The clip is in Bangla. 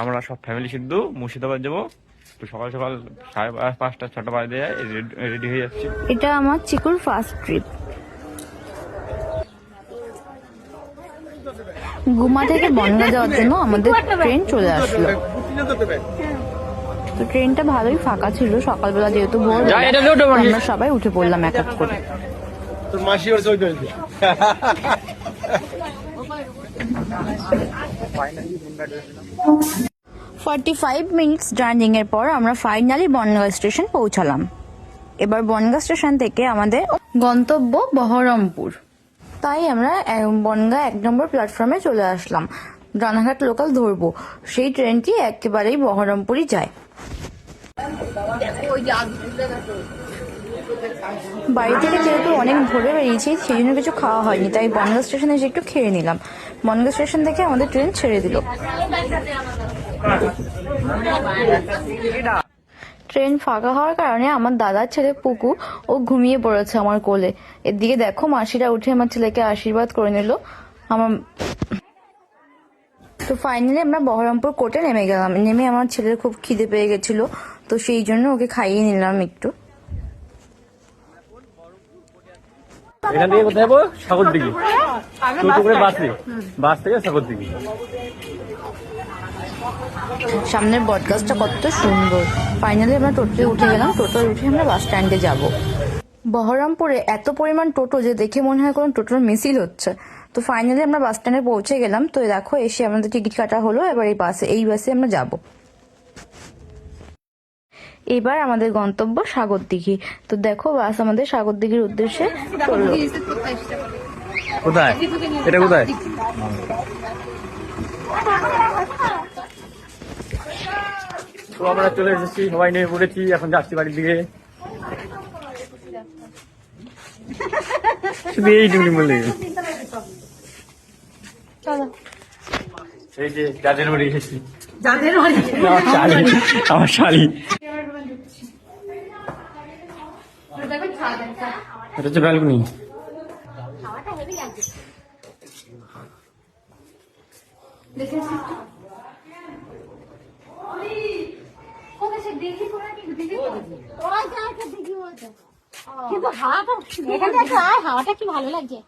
আমরা সব ফ্যামিলি শুদ্ধ মুর্শিদাবাদ যাবো। তো সকাল সকাল 5:30 6টা বাজে রেডি হয়ে যাচ্ছি। এটা আমার চিকুর ফার্স্ট ট্রিপ। গুমা থেকে বনগাঁ যাওয়ার জন্য আমাদের ট্রেন চলে আসলো। তো ট্রেনটা ভালোই ফাঁকা ছিল, সকালবেলা যেহেতু ভোর, আমরা সবাই উঠে পড়লাম এক এক করে। 45 মিনিটস জার্নিং এর পর আমরা ফাইনালি বনগাঁ স্টেশন পৌঁছালাম। এবার বনগাঁ স্টেশন থেকে আমাদের গন্তব্য বহরমপুর। তাই আমরা বনগাঁ 1 নম্বর প্ল্যাটফর্মে চলে আসলাম। রানাঘাট লোকাল ধরবো, সেই ট্রেনটি একেবারেই বহরমপুরই যায়। বাড়ি থেকে যেহেতু অনেক ভোরে বেরিয়েছি, সেই জন্য কিছু খাওয়া হয়নি, তাই বনগাঁ স্টেশনে এসে একটু খেয়ে নিলাম। বনগাঁ স্টেশন থেকে আমাদের ট্রেন ছেড়ে দিল। ট্রেন ফাঁকা হওয়ার কারণে আমার দাদার ছেলে পুকু ও ঘুমিয়ে পড়েছে আমার কোলে। এদিকে দেখো মাসিরা উঠে আমার ছেলেকে আশীর্বাদ করে নিল। তো ফাইনালি আমরা বহরমপুর কোর্টে নেমে গেলাম। নেমে আমার ছেলের খুব খিদে পেয়ে গেছিল, তো সেই জন্য ওকে খাইয়ে নিলাম একটু। এখান থেকে কোথায় যাবো? সাগরদিঘি। বাস থেকে সাগরদিঘি। সামনের বটগাছটা কত সুন্দর। ফাইনালি আমরা টোটোতে উঠে গেলাম। টোটোয় উঠে আমরা বাস স্ট্যান্ডে যাব। বহরমপুরে এত পরিমাণ টোটো যে দেখে মনে হয় কোনো টোটোর মিছিল হচ্ছে। তো ফাইনালি আমরা বাস স্ট্যান্ডে পৌঁছে গেলাম। তো দেখো এসে আমাদের টিকিট কাটা হলো। এবার এই বাসে আমরা যাব। এবার আমাদের গন্তব্য সাগরদিঘি। তো দেখো বাস আমাদের সাগরদিঘির উদ্দেশ্যে চললো। কোথায় এটা? কোথায়? তো আমরা চলে এসেছি, সবাই নেমে পড়েছি, এখন যাচ্ছি বাড়ির দিকে। শুধু এইটুকুনি বলে এই যে যাদের বাড়ি এসেছি, আমার শালি। এটা হচ্ছে ব্যালকনি। কিন্তু হাওয়াটা কি ভালো লাগছে।